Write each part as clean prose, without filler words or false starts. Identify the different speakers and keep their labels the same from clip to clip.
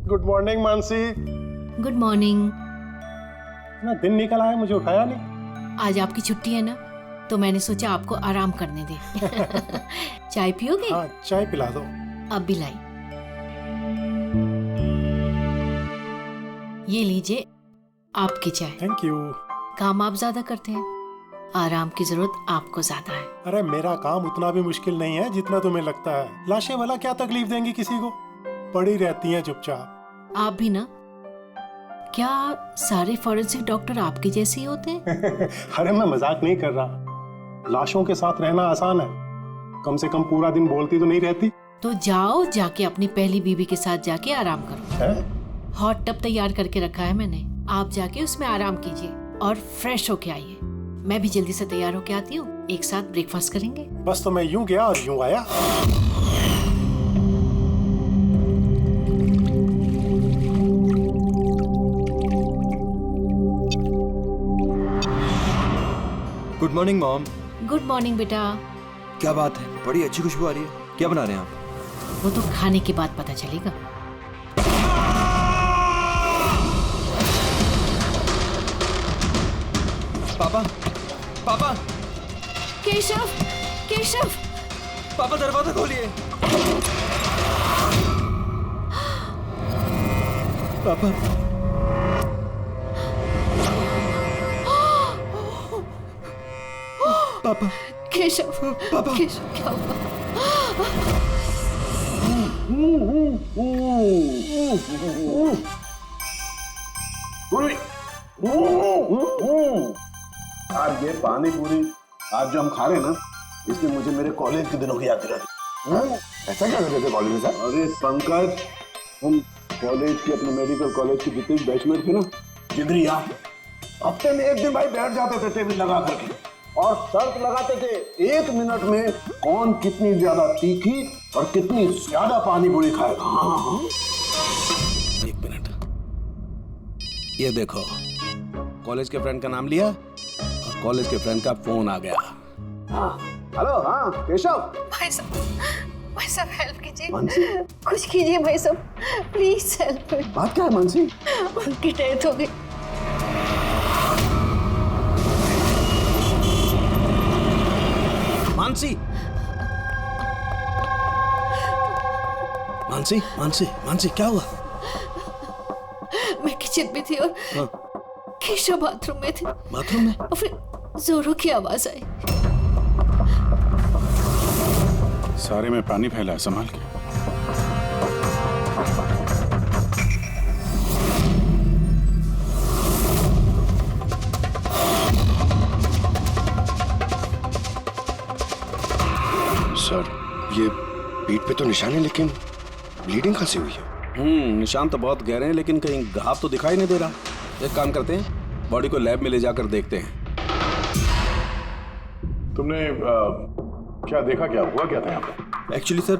Speaker 1: Good morning Mansi.
Speaker 2: Good morning.
Speaker 1: ना दिन निकल आया, मुझे उठाया नहीं।
Speaker 2: आज आपकी छुट्टी है ना, तो मैंने सोचा आपको आराम करने दे। चाय पियोगे?
Speaker 1: हाँ, चाय पिला दो।
Speaker 2: अब भी लाई। ये लीजिए आपकी चाय।
Speaker 1: Thank you.
Speaker 2: काम आप ज्यादा करते हैं, आराम की जरूरत आपको ज्यादा है।
Speaker 1: अरे मेरा काम उतना भी मुश्किल नहीं है जितना तुम्हें लगता है। लाशें भला क्या तकलीफ देंगी किसी को, पड़ी रहती हैं चुपचाप।
Speaker 2: आप भी ना? क्या सारे फॉरेंसिक डॉक्टर आपके जैसे ही होते हैं?
Speaker 1: अरे मैं मजाक नहीं कर रहा। लाशों के साथ रहना आसान है, कम से कम पूरा दिन बोलती तो नहीं रहती।
Speaker 2: तो जाओ, जाके अपनी पहली बीवी के साथ जाके आराम करो।
Speaker 1: है?
Speaker 2: हॉट टब तैयार करके रखा है मैंने, आप जाके उसमें आराम कीजिए और फ्रेश होके आइए। मैं भी जल्दी से तैयार होके आती हूँ, एक साथ ब्रेकफास्ट करेंगे।
Speaker 1: बस तो मैं यूं गया और यूं आया।
Speaker 3: Good morning mom.
Speaker 2: Good morning बेटा।
Speaker 3: क्या बात है, बड़ी अच्छी खुशबू आ रही है। क्या बना रहे हैं आप?
Speaker 2: वो तो खाने के बाद पता चलेगा।
Speaker 3: पापा, पापा,
Speaker 2: केशव, केशव,
Speaker 3: पापा दरवाजा खोलिए। पापा, पापा,
Speaker 2: केशव,
Speaker 3: पापा,
Speaker 2: केशव क्या हुआ?
Speaker 4: आज ये पानी पूरी आज जो हम खा रहे हैं ना, इसलिए मुझे मेरे कॉलेज के दिनों की याद दिलाती।
Speaker 5: ऐसा क्या करते थे कॉलेज में सर?
Speaker 4: अरे पंकज, हम कॉलेज के अपने मेडिकल कॉलेज के जितने बैचमेट थे ना, जिगरी यार, हफ्ते में एक दिन भाई बैठ जाते थे टेबल लगा करके और शर्त लगाते थे 1 मिनट में कौन कितनी ज्यादा तीखी और कितनी ज्यादा पानी पूरी खाएगा। हाँ।
Speaker 6: 1 मिनट, ये देखो, कॉलेज के फ्रेंड का नाम लिया और कॉलेज के फ्रेंड का फोन आ गया।
Speaker 4: हाँ, हेलो, हाँ केशव।
Speaker 2: भाई साहब हेल्प कीजिए,
Speaker 4: मानसी,
Speaker 2: कुछ कीजिए भाई साहब, प्लीज हेल्प।
Speaker 4: बात क्या है मानसी?
Speaker 2: उनकी डेथ हो गई।
Speaker 6: मानसी, मानसी, मानसी, मानसी, क्या हुआ?
Speaker 2: मैं किचन में थी और केशव बाथरूम में थे।
Speaker 6: बाथरूम में?
Speaker 2: और फिर जोरों की आवाज आई।
Speaker 5: सारे में पानी फैला है, संभाल के।
Speaker 7: सर, ये पीठ पे तो निशान है, लेकिन ब्लीडिंग कहाँ से हुई है?
Speaker 6: निशान तो बहुत गहरे हैं, लेकिन कहीं घाव तो दिखाई नहीं दे रहा। एक काम करते हैं, बॉडी को लैब में ले जाकर देखते हैं।
Speaker 5: तुमने क्या देखा, क्या हुआ, क्या था यहाँ पे?
Speaker 3: एक्चुअली सर,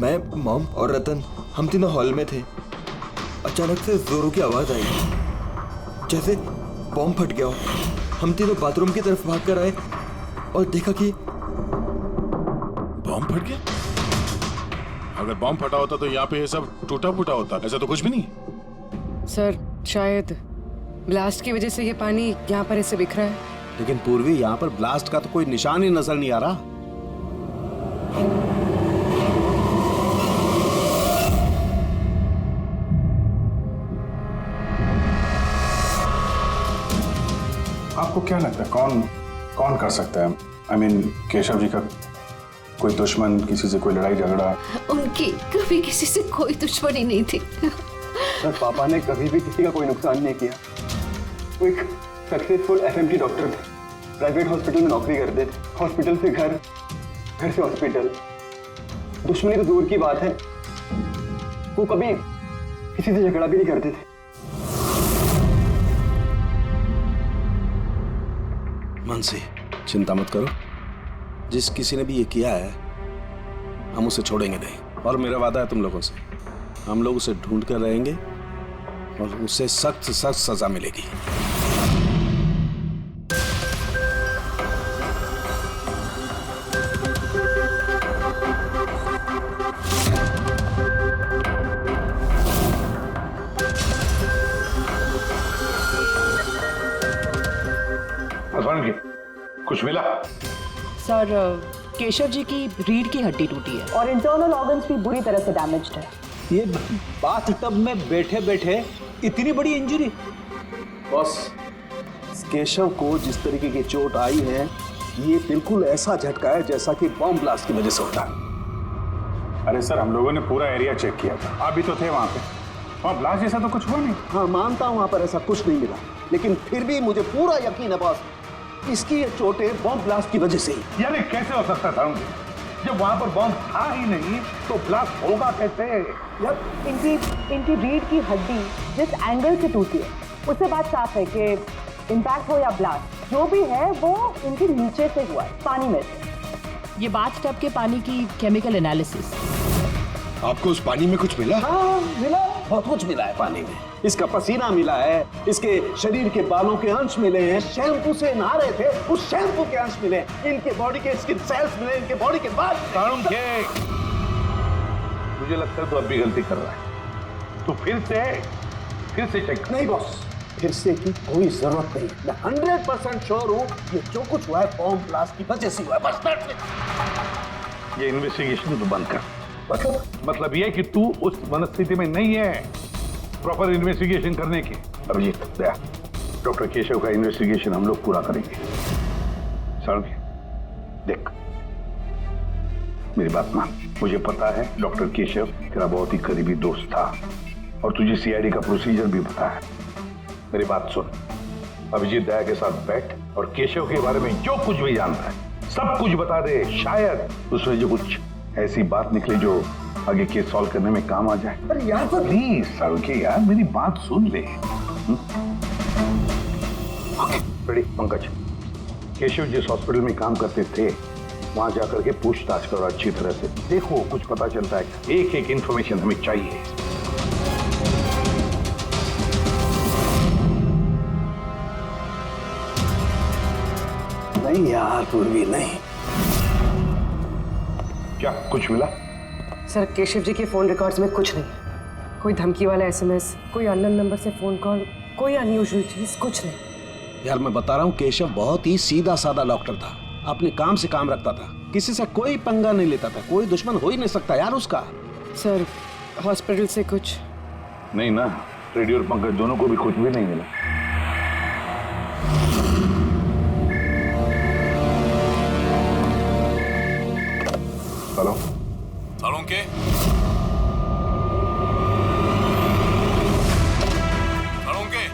Speaker 3: मैं, मॉम और रतन हम तीनों हॉल में थे। अचानक से जोरों की आवाज आई, जैसे बॉम्ब फट गया हो। हम तीनों बाथरूम की तरफ भाग कर आए और देखा कि
Speaker 5: बॉम्ब फट गया? अगर बॉम्ब फटा होता तो यहाँ पे ये सब टूटा फूटा होता, ऐसा तो कुछ भी नहीं।
Speaker 8: सर, शायद ब्लास्ट की वजह से ये पानी यहाँ पर ऐसे बिखरा है।
Speaker 6: लेकिन पूर्वी, यहाँ पर ब्लास्ट का तो कोई निशान ही नजर नहीं आ रहा।
Speaker 5: आपको क्या लगता है कौन कर सकता है? I mean, केशव जी का कोई दुश्मन, किसी से कोई लड़ाई झगड़ा?
Speaker 2: उनकी कभी किसी से कोई दुश्मनी नहीं थी।
Speaker 4: सर, पापा ने कभी भी किसी का कोई नुकसान नहीं किया। वो एक सक्सेसफुल एफएमटी डॉक्टर थे, प्राइवेट हॉस्पिटल में नौकरी करते थे। हॉस्पिटल से घर, घर से हॉस्पिटल। दुश्मनी तो दूर की बात है, वो कभी किसी से झगड़ा भी नहीं करते थे।
Speaker 6: मानसी, चिंता मत करो, जिस किसी ने भी ये किया है हम उसे छोड़ेंगे नहीं। और मेरा वादा है तुम लोगों से, हम लोग उसे ढूंढ कर रहेंगे और उसे सख्त से सख्त सजा मिलेगी।
Speaker 5: कुछ मिला?
Speaker 9: सर केशव जी की रीढ़ की हड्डी टूटी है
Speaker 10: और इंटरनल ऑर्गन्स भी बुरी तरह से डैमेज्ड है।
Speaker 11: ये बाथ टब में बैठे बैठे इतनी बड़ी इंजरी?
Speaker 6: बॉस, केशव को जिस तरीके की चोट आई है ये बिल्कुल ऐसा झटका है जैसा कि बॉम्ब ब्लास्ट की वजह से होता है।
Speaker 5: अरे सर, हम लोगों ने पूरा एरिया चेक किया था, आप भी तो थे वहां पे। वहां ब्लास्ट जैसा तो कुछ हुआ नहीं।
Speaker 6: हाँ मानता हूं वहां पर ऐसा कुछ नहीं मिला, लेकिन फिर भी मुझे पूरा यकीन है बॉस, इसकी ये चोटें बॉम्ब ब्लास्ट की वजह से ही।
Speaker 5: यार कैसे हो सकता था? जब वहां पर बॉम्ब था ही नहीं तो ब्लास्ट होगा कैसे?
Speaker 10: यार इनकी रीढ़ की हड्डी जिस एंगल से टूटी है उससे बात साफ है कि इम्पैक्ट हो या ब्लास्ट, जो भी है वो इनके नीचे से हुआ है, पानी में से।
Speaker 9: ये बाथ टब के पानी की केमिकल एनालिसिस।
Speaker 7: आपको उस पानी में कुछ मिला?
Speaker 6: हाँ मिला, बहुत कुछ मिला है पानी में। इसका पसीना मिला है, इसके शरीर के बालों के अंश मिले हैं, शैम्पू से नहा रहे थे उस शैम्पू के अंश मिले, इनके बॉडी के स्किन सेल्स मिले, इनके बॉडी के बाद।
Speaker 5: मुझे लगता है तो अब भी गलती कर रहा है। तो फिर से चेक।
Speaker 6: नहीं बॉस, फिर से की कोई जरूरत नहीं। मैं 100% श्योर हूँ ये जो कुछ हुआ है बॉम्ब ब्लास्ट की वजह से हुआ है, बस।
Speaker 5: ये इन्वेस्टिगेशन तो बंद कर। मतलब ये कि तू उस मनस्थिति में नहीं है प्रॉपर इन्वेस्टिगेशन करने की। अभिजीत, दया, डॉक्टर केशव का इन्वेस्टिगेशन हम लोग पूरा करेंगे। साळुंखे, देख मेरी बात मान। मुझे पता है डॉक्टर केशव तेरा बहुत ही करीबी दोस्त था और तुझे सीआईडी का प्रोसीजर भी पता है। मेरी बात सुन, अभिजीत दया के साथ बैठ और केशव के बारे में जो कुछ भी जानता है सब कुछ बता दे। शायद उसमें जो कुछ ऐसी बात निकले जो आगे केस सॉल्व करने में काम आ जाए। अरे यार प्लीज साळुंखे यार, मेरी बात सुन ले। Okay ready? पंकज, केशव जिस हॉस्पिटल में काम करते थे वहां जाकर के पूछताछ करो अच्छी तरह से, देखो कुछ पता चलता है। एक एक इंफॉर्मेशन हमें चाहिए।
Speaker 6: नहीं यार पूर्वी, नहीं।
Speaker 5: क्या कुछ मिला?
Speaker 8: सर केशव जी के फोन रिकॉर्ड्स में कुछ नहीं। कोई धमकी वाला एसएमएस, कोई अननोन नंबर से फोन कॉल, कोई अनयूजुअल चीज, कुछ नहीं।
Speaker 6: यार मैं बता रहा हूँ, केशव बहुत ही सीधा साधा डॉक्टर था, अपने काम से काम रखता था, किसी से कोई पंगा नहीं लेता था, कोई दुश्मन हो ही नहीं सकता यार उसका।
Speaker 8: सर हॉस्पिटल से कुछ
Speaker 5: नहीं ना? रेडियो और पंकज दोनों को भी कुछ भी नहीं मिला। हेलो
Speaker 12: साळुंखे, साळुंखे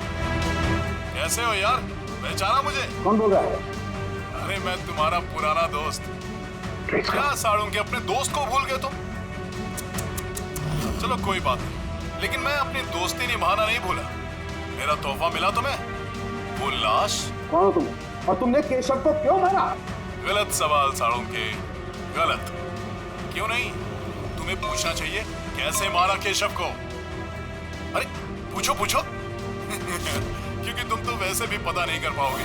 Speaker 12: कैसे हो यार? पहचाना मुझे?
Speaker 6: कौन बोल रहा है?
Speaker 12: अरे मैं तुम्हारा पुराना दोस्त। क्या साळुंखे, अपने दोस्त को भूल गए तुम? चलो कोई बात नहीं, लेकिन मैं अपनी दोस्ती निभाना नहीं भूला। मेरा तोहफा मिला तुम्हें, वो लाश।
Speaker 6: कौन हो तुम और तुमने केशव को क्यों मारा?
Speaker 12: गलत सवाल साळुंखे, गलत। क्यों नहीं? तुम्हें पूछना चाहिए कैसे मारा केशव को। अरे पूछो पूछो। क्योंकि तुम तो वैसे भी पता नहीं कर पाओगे,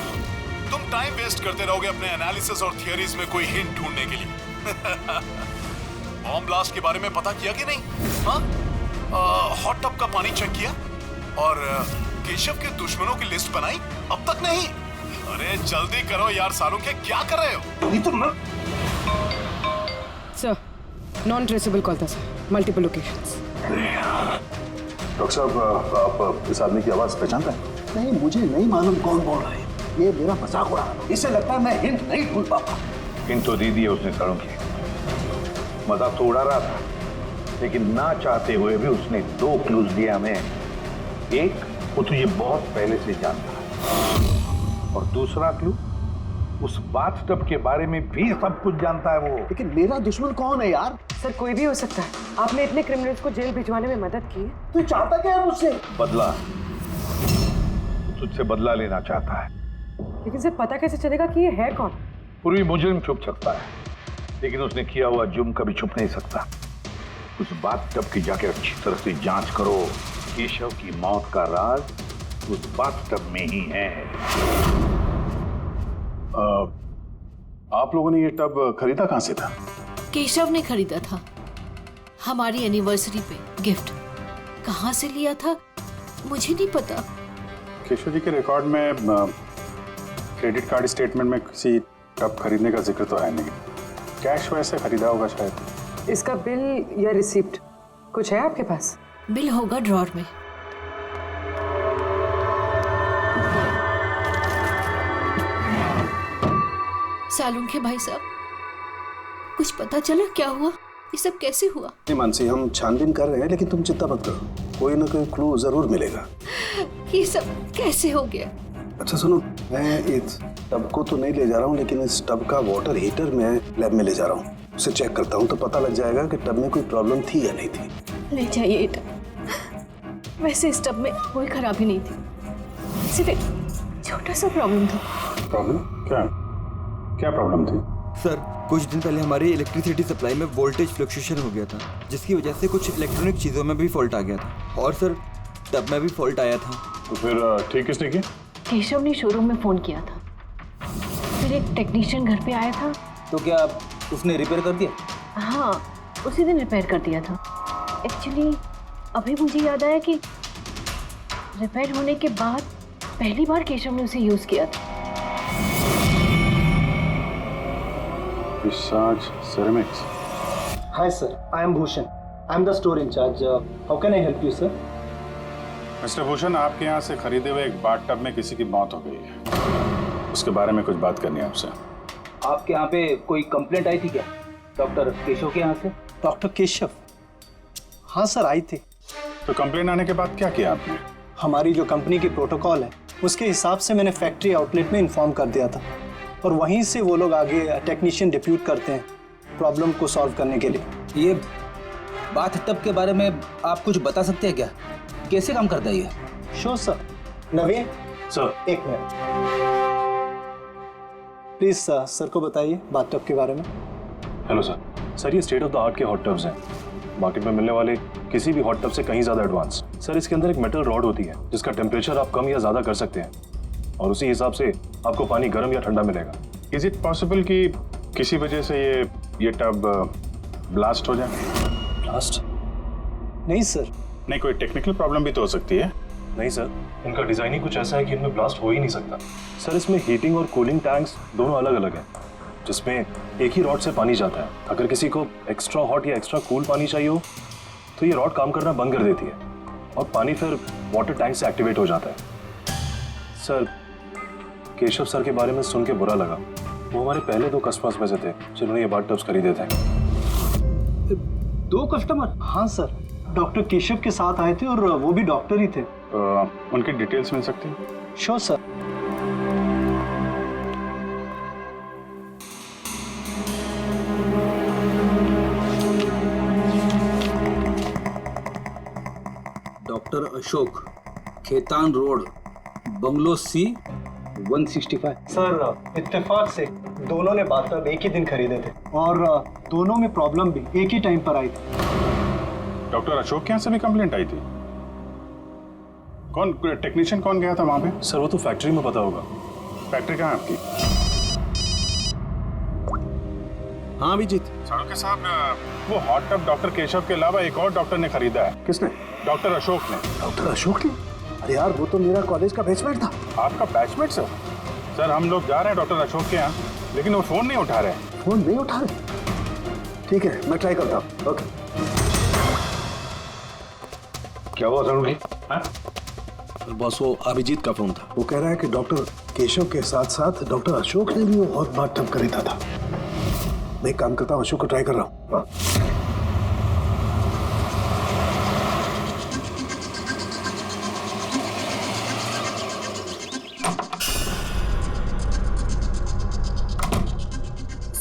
Speaker 12: तुम टाइम वेस्ट करते रहोगे अपने एनालिसिस और थियरीज में कोई हिंट ढूंढने के लिए। बॉम्ब ब्लास्ट के बारे में पता किया कि नहीं? हाँ, हॉट टब का पानी चेक किया और केशव के दुश्मनों की लिस्ट बनाई? अब तक नहीं? अरे जल्दी करो यार साळुंखे, क्या कर रहे हो?
Speaker 6: नहीं तो मैं...
Speaker 8: सर नॉन ट्रेसेबल कॉल था सर, मल्टीपल लोकेशंस।
Speaker 5: डॉक्टर साहब, आप इस आदमी की आवाज पहचानते हैं?
Speaker 6: नहीं, मुझे नहीं मालूम कौन बोल रहा है, ये मेरा मजाक उड़ा रहा है। इससे लगता है मैं हिंट नहीं ढूंढ पाता।
Speaker 5: हिंट तो दी है उसने साळुंखे, मजाक तो उड़ा रहा था, लेकिन ना चाहते हुए भी उसने 2 क्लूज दिया हमें। एक, वो तुझे बहुत पहले से जानता है, और दूसरा क्लू, उस बाथटब के बारे में भी सब कुछ जानता है वो।
Speaker 6: लेकिन मेरा दुश्मन कौन है यार?
Speaker 8: सर कोई भी हो सकता है। आपने इतने क्रिमिनल्स को जेल भिजवाने में मदद की।
Speaker 6: तू चाहता क्या है मुझसे?
Speaker 5: बदला, तुझसे बदला लेना चाहता है।
Speaker 8: लेकिन सर पता कैसे चलेगा कि ये है कौन?
Speaker 5: पूर्वी मुजरिम छुप सकता है, लेकिन उसने किया हुआ जुर्म कभी छुप नहीं सकता। उस बाथटब की जाके अच्छी तरह से जांच करो। केशव की मौत का राज उस बाथटब में ही है। आप लोगों ने ये टब खरीदा कहां से था?
Speaker 2: केशव ने खरीदा था, हमारी एनिवर्सरी पे गिफ्ट। कहाँ से लिया था मुझे नहीं पता।
Speaker 5: केशव जी के रिकॉर्ड में क्रेडिट कार्ड स्टेटमेंट में किसी
Speaker 12: कब खरीदने का जिक्र तो है नहीं। कैश वैसे खरीदा होगा शायद।
Speaker 8: इसका बिल या रिसिप्ट कुछ है आपके पास?
Speaker 2: बिल होगा ड्रॉर में। सालुंखे भाई साहब, कुछ पता चला क्या हुआ? ये सब कैसे हुआ?
Speaker 6: नहीं मानसी, हम छानबीन कर रहे हैं, लेकिन तुम चिंता मत करो, कोई ना कोई क्लू जरूर मिलेगा।
Speaker 2: ये सब कैसे हो गया?
Speaker 6: अच्छा सुनो, मैं इस टब को तो नहीं ले जा रहा हूँ, लेकिन इस टब का वाटर हीटर मैं लैब में ले जा रहा हूँ। उसे चेक करता हूँ तो पता लग जाएगा कि टब में कोई प्रॉब्लम थी या नहीं थी।
Speaker 2: ले जाइए ये टब। वैसे इस टब में कोई खराबी नहीं थी, सिर्फ एक छोटा सा प्रॉब्लम था।
Speaker 12: प्रॉब्लम क्या? क्या प्रॉब्लम थी?
Speaker 3: सर, कुछ दिन पहले हमारी इलेक्ट्रिसिटी सप्लाई में वोल्टेज फ्लक्चुएशन हो गया था, जिसकी वजह से कुछ इलेक्ट्रॉनिक चीज़ों में भी फॉल्ट आ गया था। और सर, टब में भी फॉल्ट आया था।
Speaker 12: तो फिर ठीक किसने किया?
Speaker 2: केशव ने शोरूम में फोन किया था, फिर एक टेक्नीशियन घर पे आया था।
Speaker 11: तो क्या उसने रिपेयर कर दिया?
Speaker 2: हाँ, उसी दिन रिपेयर कर दिया था। एक्चुअली अभी मुझे याद आया कि रिपेयर होने के बाद पहली बार केशव ने उसे यूज किया था।
Speaker 12: Visage ceramics.
Speaker 13: Hi sir, I am Bhushan. I am the store in charge. How can I help you, sir?
Speaker 12: Mister Bhushan, आपके यहाँ से खरीदे हुए एक बाथ टब में किसी की मौत हो गई है। उसके बारे में कुछ बात करनी है आपसे।
Speaker 11: आपके यहाँ पे कोई कंप्लेंट आई थी क्या डॉक्टर केशव के यहाँ से?
Speaker 13: डॉक्टर केशव? हाँ सर, आई थी।
Speaker 12: तो कंप्लेंट आने के बाद क्या किया आपने?
Speaker 13: हमारी जो कंपनी की प्रोटोकॉल है उसके हिसाब से मैंने फैक्ट्री आउटलेट में इन्फॉर्म कर दिया था, और वहीं से वो लोग आगे टेक्नीशियन डिप्यूट करते हैं प्रॉब्लम को सॉल्व करने के लिए।
Speaker 11: ये बाथ टब के बारे में आप कुछ बता सकते हैं क्या? कैसे काम करता है ये?
Speaker 13: Sure sir. नवीन
Speaker 12: सर,
Speaker 13: एक मिनट प्लीज सर, सर को बताइए बाथ टब के बारे में।
Speaker 14: Hello sir. सर, ये स्टेट ऑफ द आर्ट के हॉट टब्स हैं, मार्केट में मिलने वाले किसी भी हॉट टब से कहीं ज़्यादा एडवांस। सर, इसके अंदर एक मेटल रॉड होती है जिसका टेम्परेचर आप कम या ज़्यादा कर सकते हैं, और उसी हिसाब से आपको पानी गर्म या ठंडा मिलेगा।
Speaker 12: इज इट पॉसिबल कि किसी वजह से ये टब ब्लास्ट हो जाए?
Speaker 14: ब्लास्ट?
Speaker 13: नहीं सर।
Speaker 12: नहीं, कोई टेक्निकल प्रॉब्लम भी तो हो सकती है।
Speaker 14: नहीं सर, इनका डिज़ाइन ही कुछ ऐसा है कि इनमें ब्लास्ट हो ही नहीं सकता। सर, इसमें हीटिंग और कूलिंग टैंक्स दोनों अलग अलग हैं, जिसमें एक ही रॉड से पानी जाता है। अगर किसी को एक्स्ट्रा हॉट या एक्स्ट्रा कूल पानी चाहिए हो तो ये रॉड काम करना बंद कर देती है और पानी फिर वाटर टैंक से एक्टिवेट हो जाता है। सर, केशव सर के बारे में सुन के बुरा लगा। वो हमारे पहले 2 कस्टमर्स में से थे जिन्होंने ये बाथ टब्स खरीदे थे।
Speaker 13: 2 कस्टमर? हाँ सर, डॉक्टर केशव के साथ आए थे और वो भी डॉक्टर ही थे।
Speaker 12: उनकी डिटेल्स मिल सकती है?
Speaker 13: Sure sir.
Speaker 11: Doctor Ashok, Khetan road, bungalow C 165।
Speaker 13: Sir, इत्तेफाक से दोनों ने बाथ टब एक ही दिन खरीदे थे और दोनों में प्रॉब्लम भी एक ही टाइम पर आई थी।
Speaker 12: डॉक्टर अशोक के यहाँ से भी कंप्लेंट आई थी? कौन टेक्नीशियन कौन गया था वहाँ पे?
Speaker 14: सर, वो तो फैक्ट्री में पता होगा।
Speaker 12: फैक्ट्री कहाँ है आपकी?
Speaker 6: हाँ अभिजीत।
Speaker 12: सालुंखे साहब, वो हॉट टब डॉक्टर केशव के अलावा एक और डॉक्टर ने खरीदा है।
Speaker 6: किसने?
Speaker 12: डॉक्टर अशोक ने।
Speaker 6: डॉक्टर अशोक ने? अरे यार, वो तो मेरा कॉलेज का बैचमेट था।
Speaker 12: आपका बैचमेट सर? सर, हम लोग जा रहे हैं डॉक्टर अशोक के यहाँ, लेकिन वो फोन नहीं उठा रहे।
Speaker 6: फोन नहीं उठा रहे? ठीक है, मैं ट्राई करता हूँ। ओके।
Speaker 14: क्या हुआ सालुंखे?
Speaker 6: बस वो अभिजीत का फोन था। वो कह रहा है कि डॉक्टर केशव के साथ साथ डॉक्टर अशोक ने भी वो हॉट बाथ टब खरीदा था। मैं एक काम करता हूँ, अशोक को ट्राई कर रहा हूँ।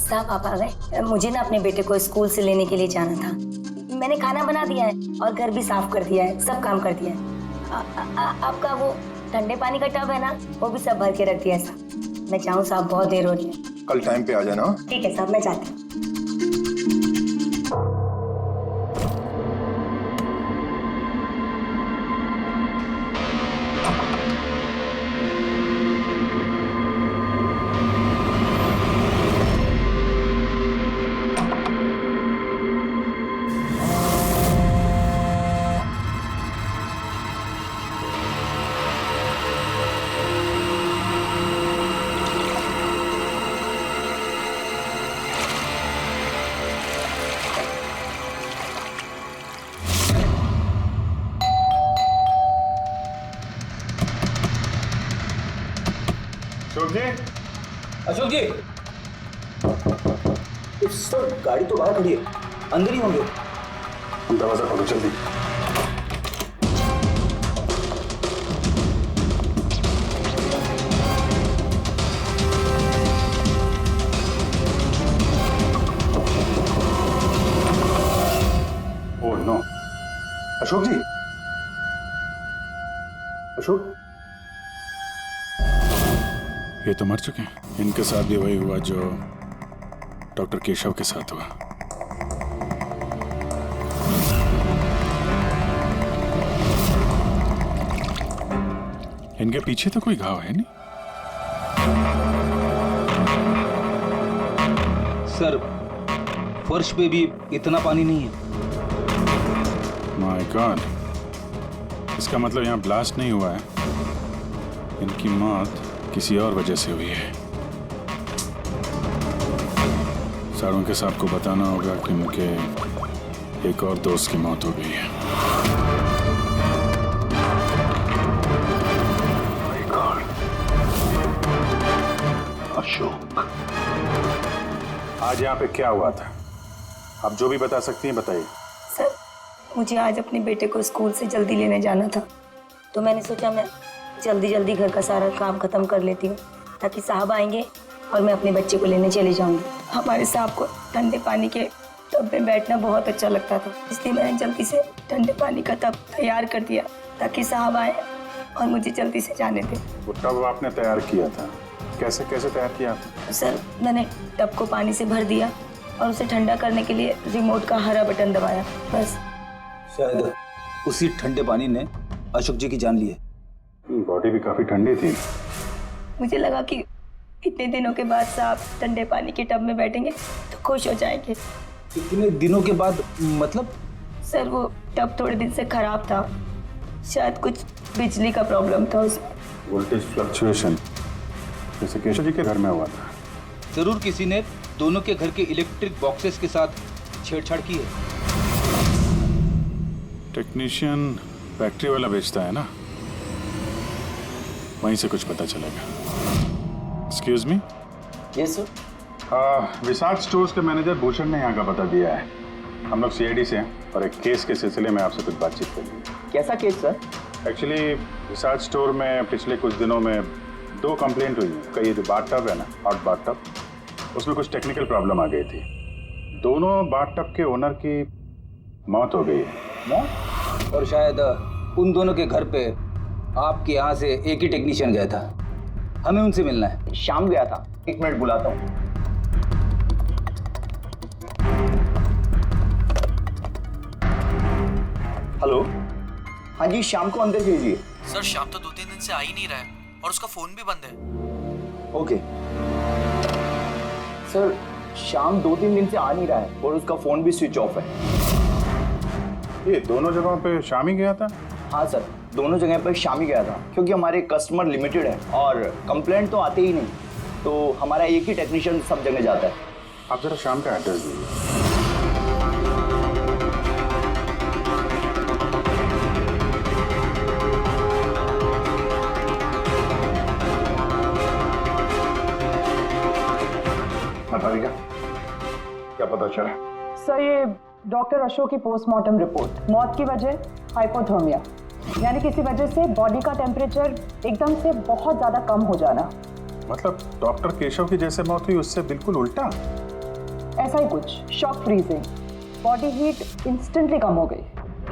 Speaker 15: साहब, आप आ गए? मुझे ना अपने बेटे को स्कूल से लेने के लिए जाना था। मैंने खाना बना दिया है और घर भी साफ कर दिया है, सब काम कर दिया है। आपका वो ठंडे पानी का टब है ना, वो भी सब भर के रख दिया है साहब। मैं चाहूँ साहब, बहुत देर हो रही है।
Speaker 7: कल टाइम पे आ जाना।
Speaker 15: ठीक है साहब, मैं जाती हूँ।
Speaker 5: अशोक जी,
Speaker 11: अशोक जी, सर गाड़ी तो बाहर खड़ी है, अंदर ही होंगे।
Speaker 5: दरवाजा खोलो जल्दी। ओह नो, अशोक जी, अशोक,
Speaker 12: ये तो मर चुके हैं। इनके साथ भी वही हुआ जो डॉक्टर केशव के साथ हुआ। इनके पीछे तो कोई घाव है नहीं।
Speaker 11: सर फर्श पे भी इतना पानी नहीं है।
Speaker 12: माय गॉड, इसका मतलब यहाँ ब्लास्ट नहीं हुआ है, इनकी मौत किसी और वजह से हुई है। सारों के साहब को बताना होगा कि उनके एक और दोस्त की मौत हो गई है।
Speaker 5: अशोक, आज यहाँ पे क्या हुआ था? आप जो भी बता सकती हैं बताइए।
Speaker 15: सर, मुझे आज अपने बेटे को स्कूल से जल्दी लेने जाना था, तो मैंने सोचा मैं जल्दी जल्दी घर का सारा काम खत्म कर लेती हूँ ताकि साहब आएंगे और मैं अपने बच्चे को लेने चली जाऊंगी। हमारे साहब को ठंडे पानी के टब में बैठना बहुत अच्छा लगता था, इसलिए मैंने जल्दी से ठंडे पानी का टब तैयार कर दिया ताकि साहब आए और मुझे जल्दी से जाने दें।
Speaker 5: वो टब आपने तैयार किया था, कैसे कैसे तैयार किया था?
Speaker 15: सर, मैंने टब को पानी से भर दिया और उसे ठंडा करने के लिए रिमोट का हरा बटन दबाया, बस।
Speaker 11: शायद उसी ठंडे पानी ने अशोक जी की जान ली है।
Speaker 5: बॉडी भी काफी ठंडी थी।
Speaker 15: मुझे लगा कि इतने दिनों के बाद साहब ठंडे पानी के टब में बैठेंगे तो खुश हो जाएंगे।
Speaker 11: इतने दिनों के बाद मतलब?
Speaker 15: सर, वो टब थोड़े दिन से खराब था, शायद कुछ बिजली का प्रॉब्लम था उसमें।
Speaker 5: वोल्टेज फ्लक्चुएशन, जैसे केशव जी के घर में हुआ था।
Speaker 11: जरूर किसी ने दोनों के घर के इलेक्ट्रिक बॉक्सेस के साथ छेड़छाड़ की है।
Speaker 12: टेक्नीशियन फैक्ट्री वाला बेचता है ना, वहीं से कुछ पता चलेगा। Excuse me.
Speaker 11: Yes sir.
Speaker 5: Vishal stores के मैनेजर भूषण ने यहाँ का पता दिया है। हम लोग सीआईडी से हैं और एक केस के सिलसिले में आपसे कुछ बातचीत करनी है।
Speaker 11: कैसा केस सर?
Speaker 5: एक्चुअली विशाल स्टोर में पिछले कुछ दिनों में 2 कंप्लेंट हुई है। कई जो बाथ टब है ना, हॉट बाथ टब, उसमें कुछ टेक्निकल प्रॉब्लम आ गई थी। दोनों बाथ टब के ओनर की मौत हो गई है।
Speaker 11: मौत? और शायद उन दोनों के घर पे आपके यहाँ से एक ही टेक्नीशियन गया था, हमें उनसे मिलना है।
Speaker 16: शाम गया था, 1 मिनट बुलाता हूँ। हेलो, हाँ जी, शाम को अंदर भेजिए।
Speaker 17: सर, शाम तो 2-3 दिन से आ ही नहीं रहा है और उसका फोन भी बंद है।
Speaker 16: ओके सर, शाम 2-3 दिन से आ नहीं रहा है और उसका फोन भी स्विच ऑफ है।
Speaker 5: ये दोनों जगहों पे शाम ही गया था?
Speaker 16: हाँ सर, दोनों जगह पर शाम ही गया था, क्योंकि हमारे कस्टमर लिमिटेड है और कंप्लेंट तो आते ही नहीं, तो हमारा एक ही टेक्नीशियन सब जगह जाता है।
Speaker 5: आप जरा शाम का एड्रेस दीजिए। बताइएगा क्या पता चला?
Speaker 10: सर, ये डॉक्टर अशोक की पोस्टमार्टम रिपोर्ट, मौत की वजह हाइपोथर्मिया, यानी किसी वजह से बॉडी का टेम्परेचर एकदम से बहुत ज्यादा कम हो जाना।
Speaker 5: मतलब डॉक्टर केशव की जैसे मौत हुई उससे बिल्कुल उल्टा?
Speaker 10: ऐसा ही कुछ, shock freezing, body heat instantly कम हो गई।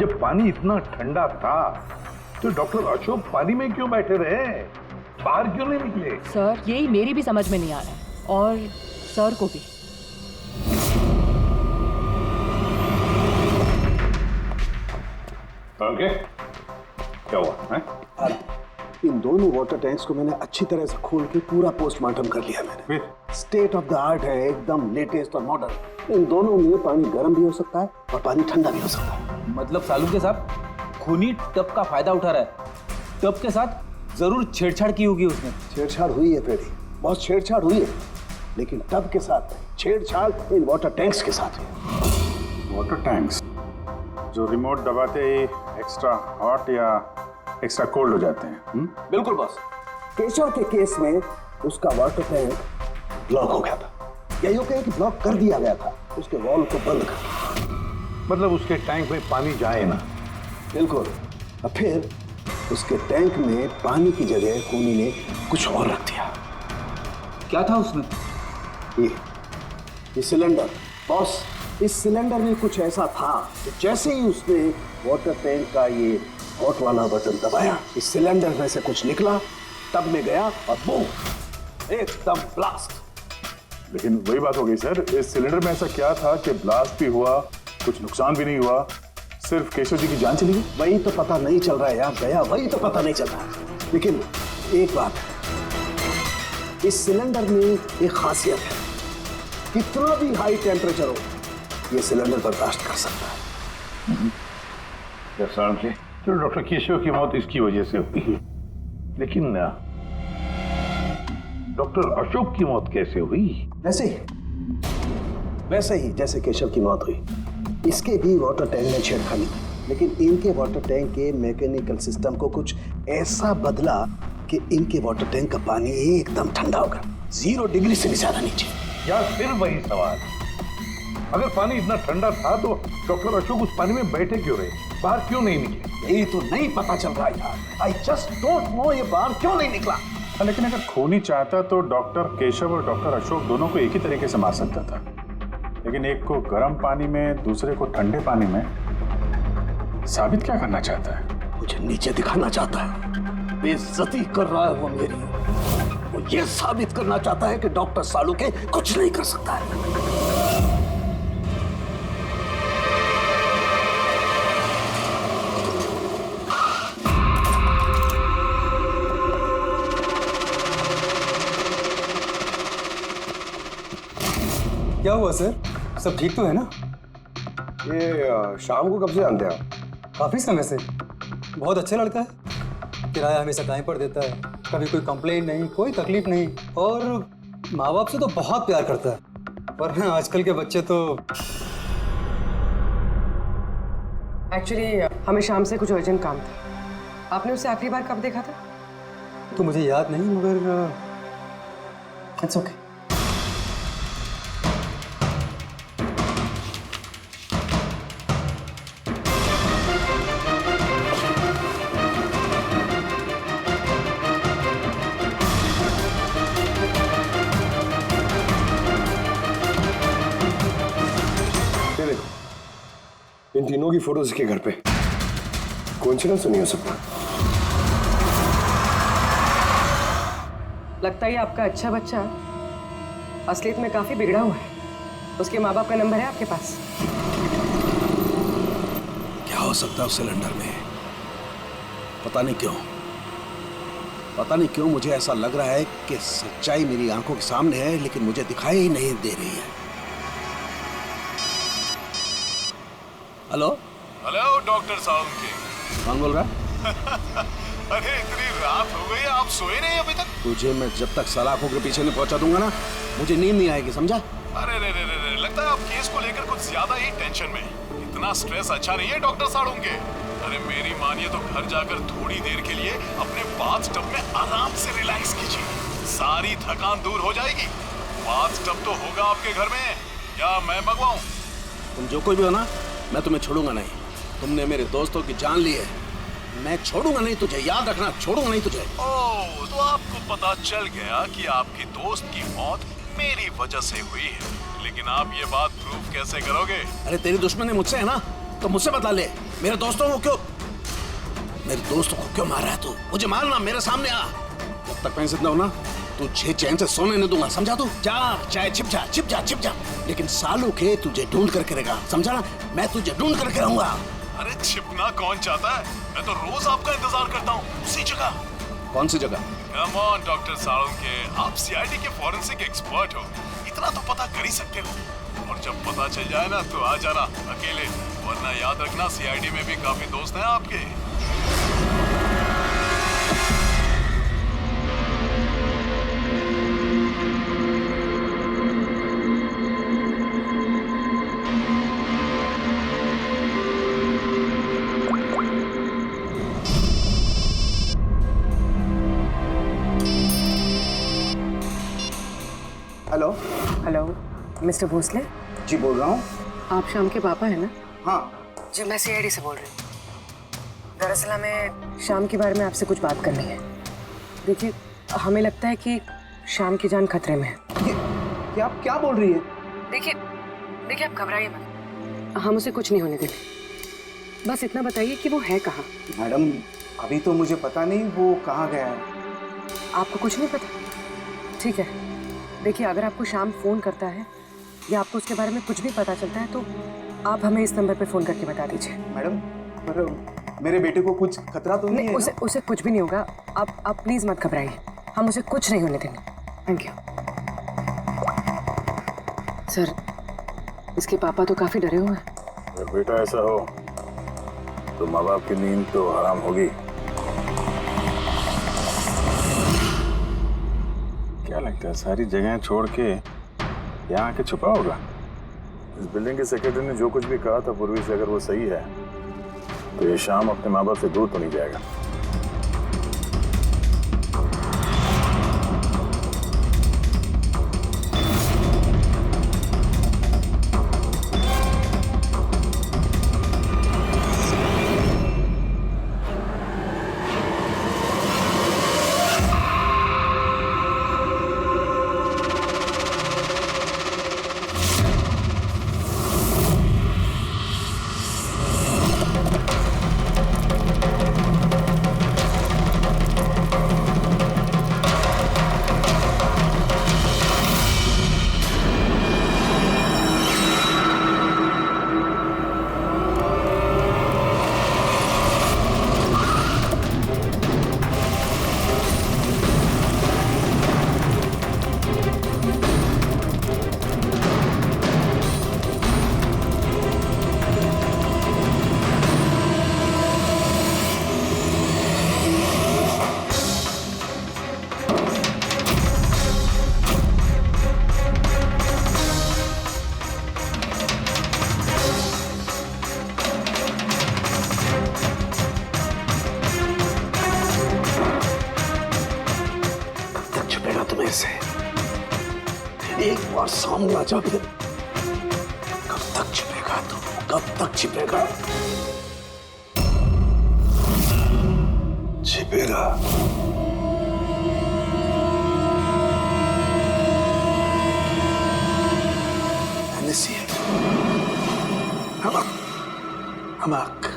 Speaker 5: जब पानी इतना ठंडा था तो डॉक्टर अशोक पानी में क्यों बैठे रहे, बाहर क्यों नहीं निकले?
Speaker 9: सर, यही मेरी भी समझ में नहीं आ रहा है और सर को भी।
Speaker 5: ओके, क्या हुआ है?
Speaker 18: इन दोनों वाटर टैंक्स को मैंने अच्छी तरह से खोल के पूरा पोस्टमार्टम कर लिया मैंने। स्टेट ऑफ द आर्ट है, एकदम लेटेस्ट और मॉडर्न। इन दोनों में पानी गर्म भी हो सकता है और पानी ठंडा भी हो सकता है।
Speaker 11: मतलब सालू के साथ खूनी टब का फायदा उठा रहा है। टब के साथ जरूर छेड़छाड़ की होगी उसने।
Speaker 18: छेड़छाड़ हुई है पेड़ी, बहुत छेड़छाड़ हुई है, लेकिन टब के साथ छेड़छाड़ इन वाटर टैंक्स के साथ है।
Speaker 5: वाटर टैंक्स जो रिमोट दबाते ही एक्स्ट्रा हॉट या एक्स्ट्रा कोल्ड हो जाते हैं।
Speaker 18: बिल्कुल बॉस। केशव के केस में उसका वाटर टैंक ब्लॉक हो गया था, या यूं कहें कि ब्लॉक कर दिया गया था, उसके वॉल को बंद कर।
Speaker 5: मतलब उसके टैंक में पानी जाए ना?
Speaker 18: बिल्कुल। और फिर उसके टैंक में पानी की जगह खूनी ने कुछ और रख दिया।
Speaker 11: क्या था उसमें?
Speaker 18: ये सिलेंडर। बॉस, इस सिलेंडर में कुछ ऐसा था कि जैसे ही उसने वाटर टैंक का ये हॉट वाला बटन दबाया, इस सिलेंडर में से कुछ निकला, टब में गया और बूम, एकदम ब्लास्ट।
Speaker 14: लेकिन वही बात हो गई सर, इस सिलेंडर में ऐसा क्या था कि ब्लास्ट भी हुआ, कुछ नुकसान भी नहीं हुआ, सिर्फ केशव जी की जान चली गई?
Speaker 18: वही तो पता नहीं चल रहा है यार गया, वही तो पता नहीं चल रहा है। लेकिन एक बात है, इस सिलेंडर में एक खासियत है, कितना भी हाई टेम्परेचर हो ये सिलेंडर बर्दाश्त कर सकता है।
Speaker 5: तो डॉक्टर केशव की मौत इसकी वजह से हुई है, लेकिन डॉक्टर अशोक की मौत कैसे हुई?
Speaker 18: वैसे ही जैसे केशव की मौत हुई, इसके भी वाटर टैंक में छेड़खानी, लेकिन इनके वाटर टैंक के मैकेनिकल सिस्टम को कुछ ऐसा बदला कि इनके वाटर टैंक का पानी एकदम ठंडा होगा, 0 डिग्री से भी ज्यादा नीचे।
Speaker 5: यार फिर वही सवाल, अगर पानी इतना ठंडा था तो डॉक्टर अशोक उस पानी में बैठे क्यों रहे, बाहर क्यों नहीं निकले?
Speaker 18: यही तो नहीं पता चल रहा यार, आई जस्ट डोंट नो ये बाहर क्यों नहीं निकला।
Speaker 14: लेकिन अगर खूनी चाहता तो डॉक्टर केशव और डॉक्टर अशोक दोनों को एक ही तरीके से मार सकता था, लेकिन एक को गर्म पानी में, दूसरे को ठंडे पानी में। साबित क्या करना चाहता है?
Speaker 18: मुझे नीचे दिखाना चाहता है, बेइज्जती कर रहा है वो मेरी। वो ये साबित करना चाहता है कि डॉक्टर सालुके कुछ नहीं कर सकता है।
Speaker 19: क्या हुआ सर, सब ठीक तो है ना?
Speaker 7: ये शाम को कब से जानते हैं आप?
Speaker 19: काफी समय से। बहुत अच्छा लड़का है, किराया हमेशा टाइम पर देता है, कभी कोई कंप्लेंट नहीं, कोई तकलीफ नहीं, और माँ बाप से तो बहुत प्यार करता है। वरना आजकल के बच्चे तो।
Speaker 8: एक्चुअली हमें शाम से कुछ अर्जेंट काम था। आपने उसे आखिरी बार कब देखा था?
Speaker 19: तो मुझे याद नहीं, मगर इट्स ओके।
Speaker 7: इन तीनों की फोटोज के घर पे, कोइंसिडेंस तो नहीं हो सकता।
Speaker 8: लगता है आपका अच्छा बच्चा असलियत में काफी बिगड़ा हुआ है। उसके माँ बाप का नंबर है आपके पास?
Speaker 6: क्या हो सकता है उस सिलेंडर में? पता नहीं क्यों मुझे ऐसा लग रहा है कि सच्चाई मेरी आंखों के सामने है, लेकिन मुझे दिखाई ही नहीं दे रही है। Hello
Speaker 12: doctor Saluke.
Speaker 6: कौन बोल रहा है?
Speaker 12: अरे इतनी रात हो गई, आप सोए नहीं अभी तक?
Speaker 6: तुझे मैं जब तक सलाखों के पीछे नहीं पहुंचा दूंगा ना, मुझे नींद नहीं आएगी, समझा?
Speaker 12: अरे रे, लगता है आप केस को लेकर कुछ ज्यादा ही टेंशन में। इतना स्ट्रेस अच्छा नहीं है डॉक्टर सालुके। अरे मेरी मानिए तो घर जाकर थोड़ी देर के लिए अपने बाथटब में आराम से रिलैक्स कीजिए, सारी थकान दूर हो जाएगी। बाथटब तो होगा आपके घर में, या मैं मंगवाऊं?
Speaker 6: तुम जो कोई भी हो ना, मैं तुम्हें छोड़ूंगा नहीं। तुमने मेरे दोस्तों की जान ली है, मैं छोड़ूंगा नहीं तुझे, याद रखना, छोड़ूंगा नहीं तुझे।
Speaker 12: ओह, तो आपको पता चल गया कि आपकी दोस्त की मौत मेरी वजह से हुई है, लेकिन आप ये बात प्रूव कैसे करोगे?
Speaker 6: अरे तेरी दुश्मनी मुझसे है ना, तो मुझसे बता ले। मेरे दोस्तों को क्यों मार रहा है तू? मुझे मारना, मेरे सामने आ। जब तक मैं जिंदा हूं ना, तुझे चैन से सोने नहीं दूंगा, समझा तू? जा, चाहे छिप जा, लेकिन सालुके तुझे ढूंढ करके रहेगा, समझा ना? मैं तुझे ढूंढ करके रहूंगा।
Speaker 12: अरे छिपना कौन चाहता है? मैं तो रोज आपका इंतजार करता हूँ, उसी जगह।
Speaker 6: कौन सी जगह?
Speaker 12: कम ऑन डॉक्टर सालुके, आप सीआईडी के फॉरेंसिक एक्सपर्ट हो, इतना तो पता कर ही सकते हो। और जब पता चल जाए ना तो आ जाना अकेले, वरना याद रखना सीआईडी में भी काफी दोस्त हैं आपके।
Speaker 8: Hello mister Bhosle.
Speaker 16: जी बोल रहा हूँ।
Speaker 8: आप श्याम के पापा हैं ना?
Speaker 16: हाँ
Speaker 8: जी मैं सीआईडी से बोल रही हूँ। दरअसल हमें श्याम के बारे में आपसे कुछ बात करनी है। देखिए हमें लगता है कि श्याम की जान खतरे में है।
Speaker 16: ये आप क्या बोल रही है?
Speaker 8: देखिए आप घबराइए मत, हम उसे कुछ नहीं होने देंगे। बस इतना बताइए कि वो है कहाँ?
Speaker 16: मैडम अभी तो मुझे पता नहीं वो कहाँ गया है।
Speaker 8: आपको कुछ नहीं पता? ठीक है, देखिए अगर आपको श्याम फोन करता है या आपको उसके बारे में कुछ भी पता चलता है तो आप हमें इस नंबर पे फोन करके बता दीजिए।
Speaker 16: मैडम पर मेरे बेटे को कुछ खतरा तो नहीं है?
Speaker 8: उसे कुछ भी नहीं होगा। आप प्लीज मत घबराइए, हम उसे कुछ नहीं होने देंगे। Thank you. सर इसके पापा तो काफी डरे हुए हैं।
Speaker 12: अगर बेटा ऐसा हो तो माँ बाप की नींद तो हराम होगी। क्या लगता है सारी जगह छोड़ के यहाँ आके छुपा होगा? इस बिल्डिंग के सेक्रेटरी ने जो कुछ भी कहा था पूर्वी से, अगर वो सही है तो ये शाम अपने माँ बाप से दूर तो नहीं जाएगा।
Speaker 18: एक बार सामने आ जा फिर कब तक छिपेगा तू? कब तक छिपेगा? छिपेगा। नमक नमक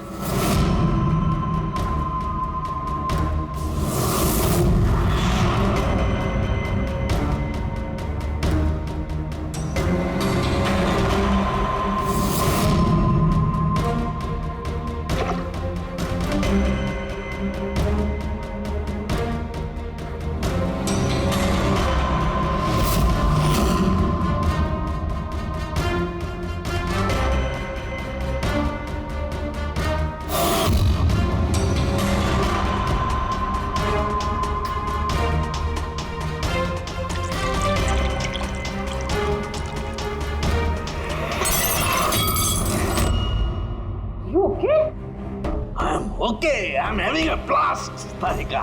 Speaker 7: Okay, I'm having a blast, Tarika.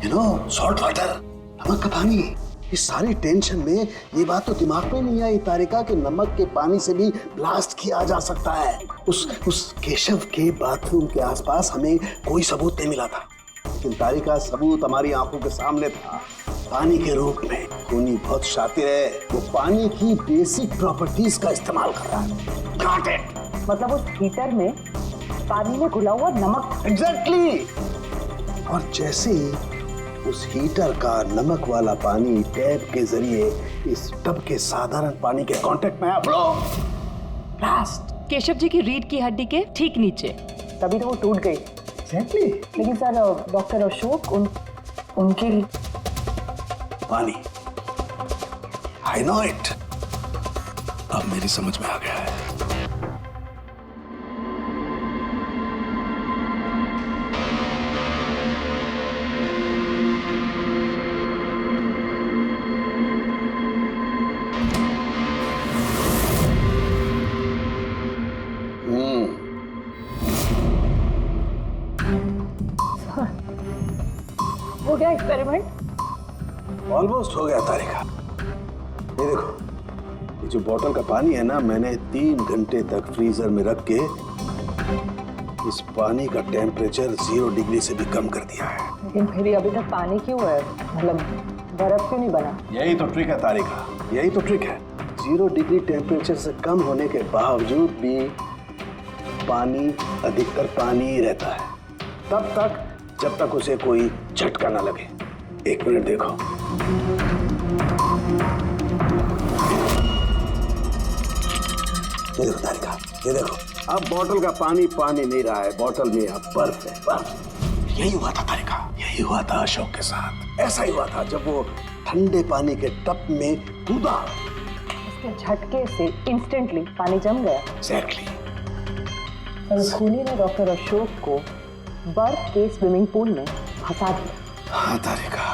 Speaker 7: You know, salt water, नमक का पानी। इस सारी टेंशन में ये बात तो दिमाग में नहीं आई तारिका कि नमक के पानी से भी ब्लास्ट किया जा सकता है। उस केशव के बाथरूम के आसपास हमें कोई सबूत नहीं मिला था, लेकिन तारिका सबूत हमारी आंखों के सामने था, पानी के रूप में। खूनी बहुत शातिर है, वो पानी की बेसिक प्रॉपर्टीज का इस्तेमाल कर रहा है। Got it?
Speaker 10: मतलब उस हीटर में पानी में घुला हुआ नमक।
Speaker 7: एग्जैक्टली। और जैसे ही उस हीटर का नमक वाला पानी टैप के जरिए इस टब के साधारण पानी के कांटेक्ट में आया, ब्लास्ट।
Speaker 9: केशव जी की रीढ़ की हड्डी के ठीक नीचे।
Speaker 10: तभी तो वो टूट गई।
Speaker 7: एग्जैक्टली।
Speaker 10: लेकिन सर डॉक्टर अशोक उनके
Speaker 7: पानी, आई नो इट। अब मेरी समझ में आ गया है।
Speaker 10: हो गया एक्सपेरिमेंट?
Speaker 7: ऑलमोस्ट हो गया तारिका। ये देखो,
Speaker 18: ये जो बोतल का पानी है ना, मैंने 3 घंटे तक फ्रीजर में रख के इस पानी का टेम्परेचर 0 डिग्री से भी कम कर दिया है।
Speaker 10: लेकिन फिर अभी तक पानी क्यों है? मतलब बर्फ क्यों नहीं बना?
Speaker 18: यही तो ट्रिक है तारिका, यही तो ट्रिक है। 0 डिग्री टेम्परेचर से कम होने के बावजूद भी पानी अधिकतर पानी ही रहता है, तब तक जब तक उसे कोई झटका ना लगे। 1 मिनट देखो, ये देखो तारिका, ये देखो, अब बोतल का पानी पानी नहीं रहा है, बोतल में अब बर्फ है, बर्फ। यही हुआ था तारिका, यही हुआ था अशोक के साथ। ऐसा ही हुआ था जब वो ठंडे पानी के टब में कूदा,
Speaker 10: उसके झटके से इंस्टेंटली पानी जम गया।
Speaker 18: एग्जैक्टली।
Speaker 10: और खूनी ने डॉक्टर अशोक को बर्फ के स्विमिंग पूल में फंसा दिया।
Speaker 18: हाँ तारिका,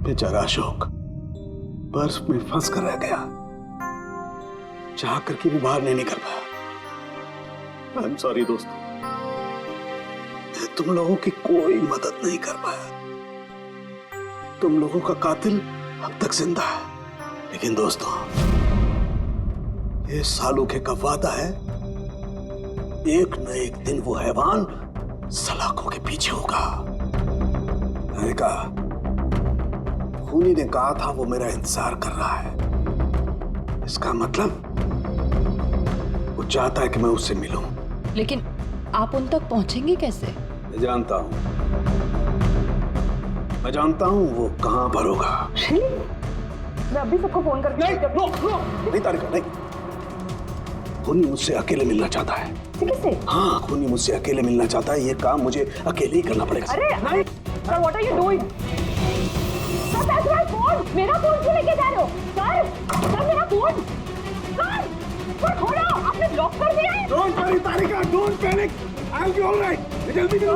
Speaker 18: बेचारा अशोक बर्फ में फंस कर रह गया, चाह करके भी बाहर नहीं निकल पाया। आई एम सॉरी दोस्तों, मैं तुम लोगों की कोई मदद नहीं कर पाया। तुम लोगों का कातिल अब तक जिंदा है, लेकिन दोस्तों ये सालूके का वादा है, एक न एक दिन वो हैवान सलाखों के पीछे होगा। मैंने कहा, खूनी ने कहा था वो मेरा इंतजार कर रहा है, इसका मतलब वो चाहता है कि मैं उससे मिलूं।
Speaker 9: लेकिन आप उन तक पहुंचेंगे कैसे?
Speaker 18: मैं जानता हूं वो कहां पर होगा।
Speaker 10: मैं अभी सबको फोन करके
Speaker 18: नहीं तारिका, नहीं। खूनी मुझसे अकेले मिलना चाहता है।
Speaker 10: किससे?
Speaker 18: हाँ, खूनी मुझसे अकेले मिलना चाहता है, ये काम मुझे अकेले ही करना पड़ेगा।
Speaker 10: अरे नहीं, sir what are you doing? Sir that's my phone. मेरा फोन क्यों लेके जा रहे हो? सर मेरा फोन। सर छोड़ो, आपने लॉक कर दिया है।
Speaker 18: Don't worry Tarika, don't panic, I will be alright. जल्दी करो।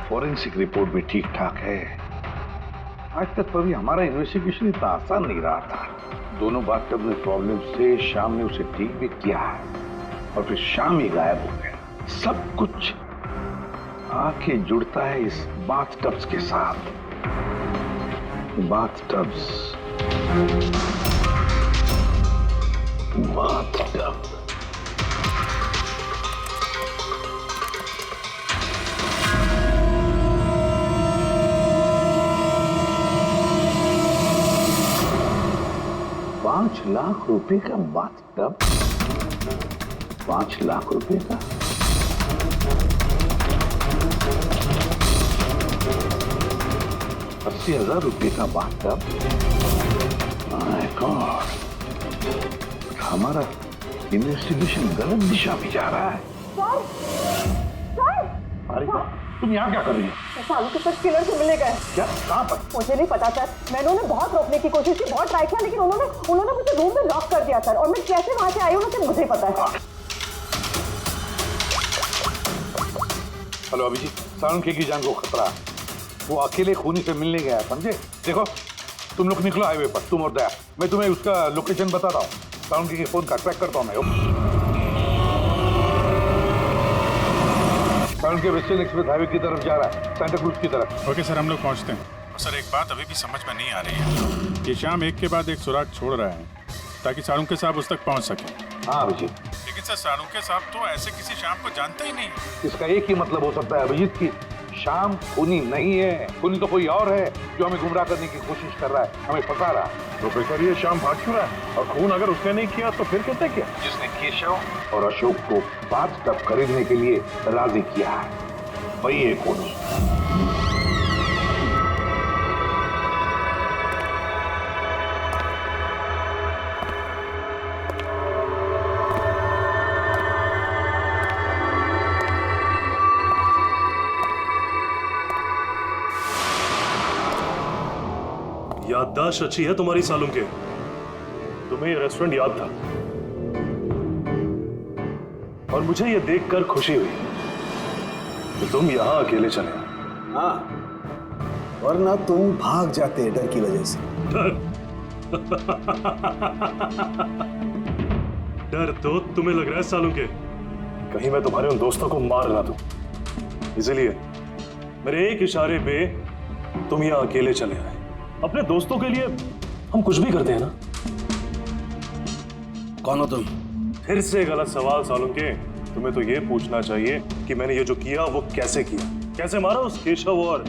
Speaker 5: फॉरेंसिक रिपोर्ट भी ठीक ठाक है। आज तक कभी हमारा इन्वेस्टिगेशन इतना आसान नहीं रहा था। दोनों बाथटब में प्रॉब्लम से शाम ने उसे ठीक भी किया है और फिर शाम ही गायब हो गया। सब कुछ आके जुड़ता है इस बाथटब्स के साथ। बाथटब्स, बाथटब। ₹5,00,000 का बाथटब, 5 लाख रुपए का। ₹80,000 का बाथटब। माय गॉड, हमारा इन्वेस्टिगेशन गलत दिशा में जा रहा है। अरे तुम यहाँ क्या कर रही हो?
Speaker 10: सालू के साथ किलर से मिले गए।
Speaker 5: क्या? कहाँ पर?
Speaker 10: मुझे नहीं पता सर, मैंने उन्हें बहुत रोकने की कोशिश की, बहुत ट्राई किया, लेकिन उन्होंने मुझे रूम में लॉक कर दिया सर। और मैं कैसे वहां से आई हूँ ना, मुझे पता है।
Speaker 5: हेलो अभिजीत, सालुके की जान को खतरा है। वो अकेले खूनी से मिलने गया है, समझे? देखो तुम लोग निकलो हाईवे पर, तुम और दया। मैं तुम्हें उसका लोकेशन बताता हूँ। सालुके के फोन का ट्रैक करता हूँ मैं। सालुके वेस्टर्न एक्सप्रेस हाईवे की तरफ जा रहा है, सेंटा क्रूज की तरफ।
Speaker 12: ओके सर, हम लोग पहुंचते हैं। सर एक बात अभी भी समझ में नहीं आ रही है कि शाम एक के बाद एक सुराग छोड़ रहा है ताकि सालुके साहब उस तक पहुंच सके।
Speaker 5: हाँ अभिजीत,
Speaker 12: लेकिन सर सालुके साहब तो ऐसे किसी शाम को जानते ही नहीं।
Speaker 5: इसका एक ही मतलब हो सकता है अभिजीत की शाम खूनी नहीं है, खूनी तो कोई और है जो हमें गुमराह करने की कोशिश कर रहा है, हमें फंसा रहा है।
Speaker 14: प्रोफेसर ये शाम भाग क्यों रहा है? और खून अगर उसने नहीं किया तो फिर कहते क्या?
Speaker 5: जिसने केशव और अशोक को बाथटब खरीदने के लिए राजी किया है, वही है खूनी।
Speaker 14: याददाश्त अच्छी है तुम्हारी सालुके। तुम्हें ये रेस्टोरेंट याद था और मुझे ये देखकर खुशी हुई कि तुम यहाँ अकेले चले आए।
Speaker 18: हाँ, वरना तुम भाग जाते डर की वजह से।
Speaker 14: डर तो तुम्हें लग रहा है सालों के, कहीं मैं तुम्हारे उन दोस्तों को मार ना दूं, इसलिए मेरे एक इशारे पे तुम यहाँ अकेले चले आए। अपने दोस्तों के लिए हम कुछ भी करते हैं ना।
Speaker 6: कौन हो तुम?
Speaker 14: फिर से गलत सवाल सालों के। तुम्हें तो ये पूछना चाहिए कि मैंने ये जो किया वो कैसे किया, कैसे मारा उस केशव और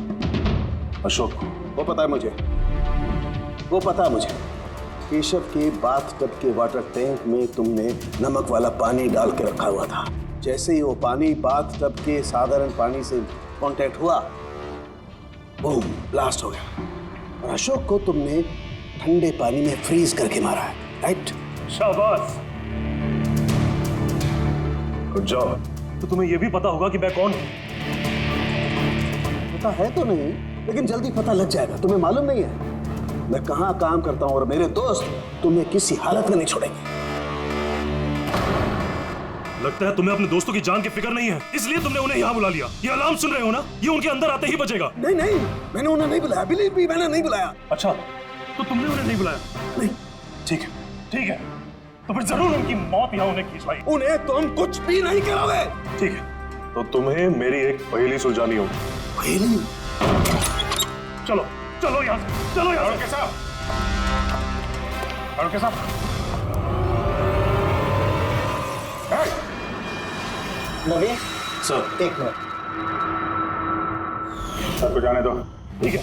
Speaker 14: अशोक को।
Speaker 18: वो पता है मुझे, वो पता है मुझे। केशव के बाथटब के वाटर टैंक में तुमने नमक वाला पानी डाल के रखा हुआ था। जैसे ही वो पानी बाथटब के साधारण पानी से कांटेक्ट हुआ, बूम, ब्लास्ट हो गया। और अशोक को तुमने ठंडे पानी में फ्रीज करके मारा है, राइट?
Speaker 14: शाबाश, गुड जॉब। तो तुम्हें यह भी पता होगा कि मैं कौन हूं?
Speaker 18: पता है तो नहीं, लेकिन जल्दी पता लग जाएगा। तुम्हें मालूम नहीं है मैं कहां काम करता हूं, और मेरे दोस्त तुम्हें किसी हालत में नहीं छोड़ेंगे।
Speaker 14: लगता है तुम्हें अपने दोस्तों की जान की फिक्र नहीं है, इसलिए तुमने उन्हें यहाँ बुला लिया। ये अलार्म सुन रहे हो ना, ये उनके अंदर आते ही बजेगा।
Speaker 18: नहीं नहीं, मैंने उन्हें नहीं बुलाया, बिलीव मी, मैंने नहीं बुलाया।
Speaker 14: अच्छा, तो तुमने उन्हें नहीं बुलाया?
Speaker 18: नहीं।
Speaker 14: ठीक है, ठीक है, तो फिर जरूर उनकी मौत यहाँ उन्हें खींचवाई।
Speaker 18: उन्हें तुम कुछ भी नहीं कराओगे।
Speaker 14: ठीक है, तो तुम्हें मेरी एक पहेली सुलझानी होगी।
Speaker 18: पहेली?
Speaker 14: चलो चलो यहाँ से, चलो यहाँ से। के साथ
Speaker 13: नवीन
Speaker 14: सर,
Speaker 13: एक मिनट।
Speaker 5: सबको जाने दो।
Speaker 14: ठीक है,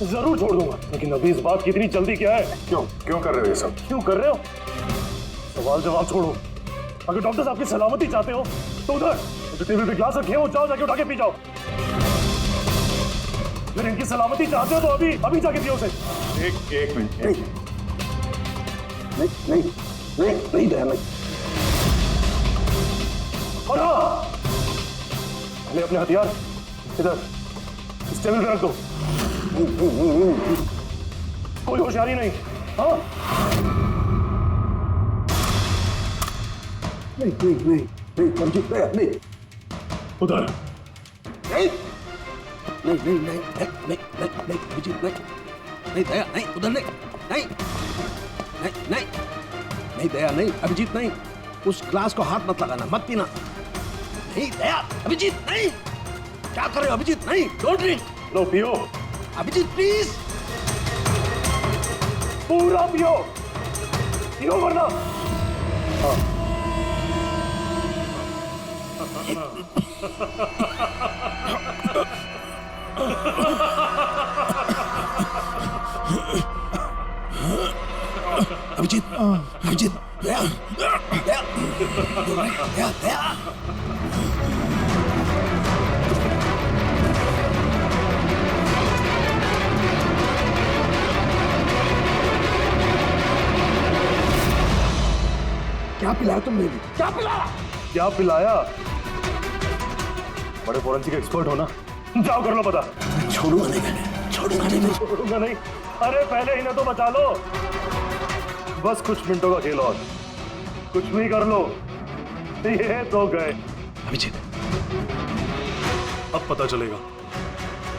Speaker 14: जरूर छोड़ दूंगा, लेकिन अभी इस बात की इतनी जल्दी क्या है?
Speaker 5: क्यों क्यों कर रहे हो ये सब?
Speaker 14: क्यों कर रहे हो? सवाल जवाब छोड़ो। अगर डॉक्टर साहब की सलामती चाहते हो तो उधर जो टेबल पे ग्लास रखे हैं वो जाओ, जाके उठा के पी जाओ। अगर इनकी सलामती चाहते हो तो अभी अभी जाके पियो उसे।
Speaker 5: एक मिनट।
Speaker 18: नहीं नहीं नहीं नहीं दया नहीं।
Speaker 14: और हाँ, ले अपने हथियार इधर इस टेबल पे रख दो। कोई होशियारी नहीं। हाँ,
Speaker 18: नहीं नहीं नहीं नहीं मंजीत दया नहीं।
Speaker 14: उधर
Speaker 18: नहीं
Speaker 6: नहीं नहीं नहीं नहीं नहीं नहीं अभिजीत नहीं नहीं दया नहीं, उधर नहीं नहीं नहीं नहीं नहीं दया नहीं, अभिजीत नहीं, उस ग्लास को हाथ मत लगाना, मत पीना। नहीं दया, अभिजीत नहीं, क्या कर रहे हो अभिजीत? नहीं, डोंट ड्रिंक।
Speaker 14: लो पियो
Speaker 6: अभिजीत प्लीज,
Speaker 14: पूरा पियो, पियो वरना।
Speaker 6: अभिजीत अभिजीत दया दया दया दया। क्या पिलाया तुमने? क्या पिलाया?
Speaker 14: क्या पिलाया? बड़े फोरेंसिक एक्सपर्ट हो ना, जाओ कर लो पता।
Speaker 18: छोड़ूंगा नहीं, मैंने छोड़ूंगा नहीं,
Speaker 14: छोड़ूंगा नहीं। अरे पहले इन्हें तो बचा लो, बस कुछ मिनटों का खेल और, कुछ भी कर लो। ये तो गए।
Speaker 6: अभिजीत,
Speaker 14: अब पता चलेगा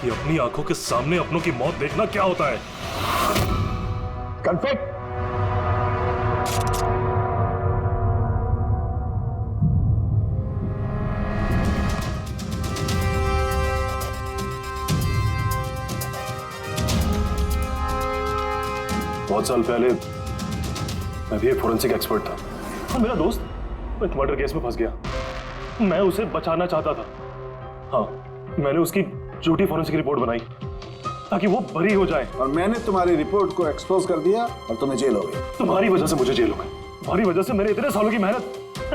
Speaker 14: कि अपनी आंखों के सामने अपनों की मौत देखना क्या होता है।
Speaker 18: कन्फेक्ट।
Speaker 14: बहुत साल पहले मैं भी एक फोरेंसिक एक्सपर्ट था, और मेरा दोस्त एक मर्डर केस में फंस गया। मैं उसे बचाना चाहता था। हाँ, मैंने उसकी झूठी फोरेंसिक रिपोर्ट बनाई ताकि वो बरी हो जाए।
Speaker 18: और मैंने तुम्हारी रिपोर्ट को एक्सपोज कर दिया और तुम्हें जेल हो गई।
Speaker 14: तुम्हारी वजह से मुझे जेल हो गई। तुम्हारी वजह से मेरे इतने सालों की मेहनत,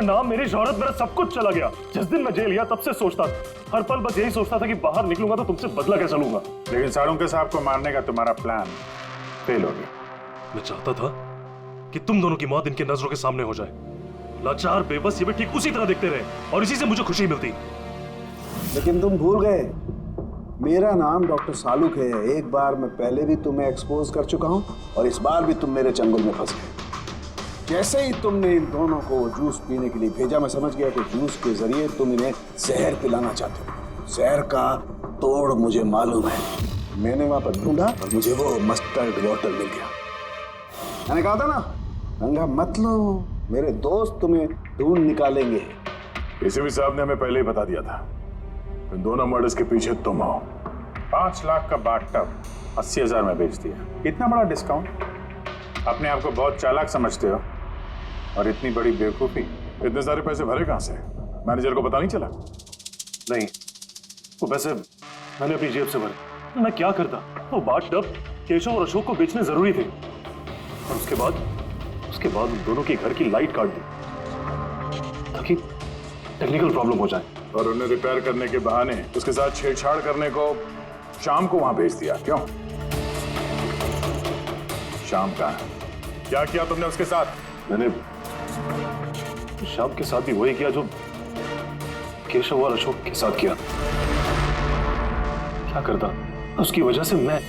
Speaker 14: नाम, मेरी शोहरत, मेरा सब कुछ चला गया। जिस दिन मैं जेल गया तब से सोचता था, हर पल बस यही सोचता था कि बाहर निकलूंगा तो तुमसे बदला कैसे लूंगा।
Speaker 5: लेकिन साळुंके साहब को मारने का तुम्हारा प्लान फेल हो गया।
Speaker 14: मैं चाहता था कि तुम दोनों की मौत इनके नजरों के सामने हो जाए। लाचार बेबस ये भी ठीक उसी तरह दिखते रहे और इसी से मुझे खुशी मिलती।
Speaker 18: लेकिन तुम भूल गए, मेरा नाम डॉक्टर सालुक है। एक बार मैं पहले भी तुम्हें एक्सपोज कर चुका हूं और इस बार भी तुम मेरे चंगुल में फंस गए। जैसे ही तुमने इन दोनों को जूस पीने के लिए भेजा, मैं समझ गया कि जूस के जरिए तुम इन्हें जहर पिलाना चाहते हो। जहर का तोड़ मुझे मालूम है। मैंने वहां पर ढूंढा और मुझे वो मस्टर्ड वाटर मिल गया। मैंने कहा था ना, पंगा मत लो, मेरे दोस्त तुम्हें ढूंढ निकालेंगे।
Speaker 12: पीसीबी साहब ने हमें पहले ही बता दिया था, इन दोनों मर्डर्स के पीछे तुम हो।
Speaker 5: 5 लाख का बाथटब 80,000 में बेच दिया। इतना बड़ा डिस्काउंट? अपने आप को बहुत चालाक समझते हो, और इतनी बड़ी बेवकूफी।
Speaker 12: इतने सारे पैसे भरे कहां से? मैनेजर को पता नहीं चला?
Speaker 14: नहीं, वो पैसे मैंने अपनी जेब से भरे। मैं क्या करता? वो बाथटब केशव और अशोक को बेचने जरूरी थे, और उसके बाद उन दोनों के घर की लाइट काट दी ताकि टेक्निकल प्रॉब्लम हो जाए,
Speaker 12: और उन्हें रिपेयर करने के बहाने उसके साथ छेड़छाड़ करने को शाम को वहां भेज दिया। क्यों? शाम का क्या किया तुमने उसके साथ?
Speaker 14: मैंने शाम के साथ भी वही किया जो केशव और अशोक के साथ किया। क्या करता? उसकी वजह से मैं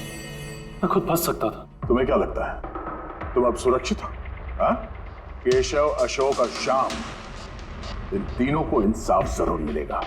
Speaker 14: खुद फंस सकता था।
Speaker 12: तुम्हें क्या लगता है तुम अब सुरक्षित हो? हाँ? केशव, अशोक और श्याम, इन तीनों को इंसाफ जरूर मिलेगा।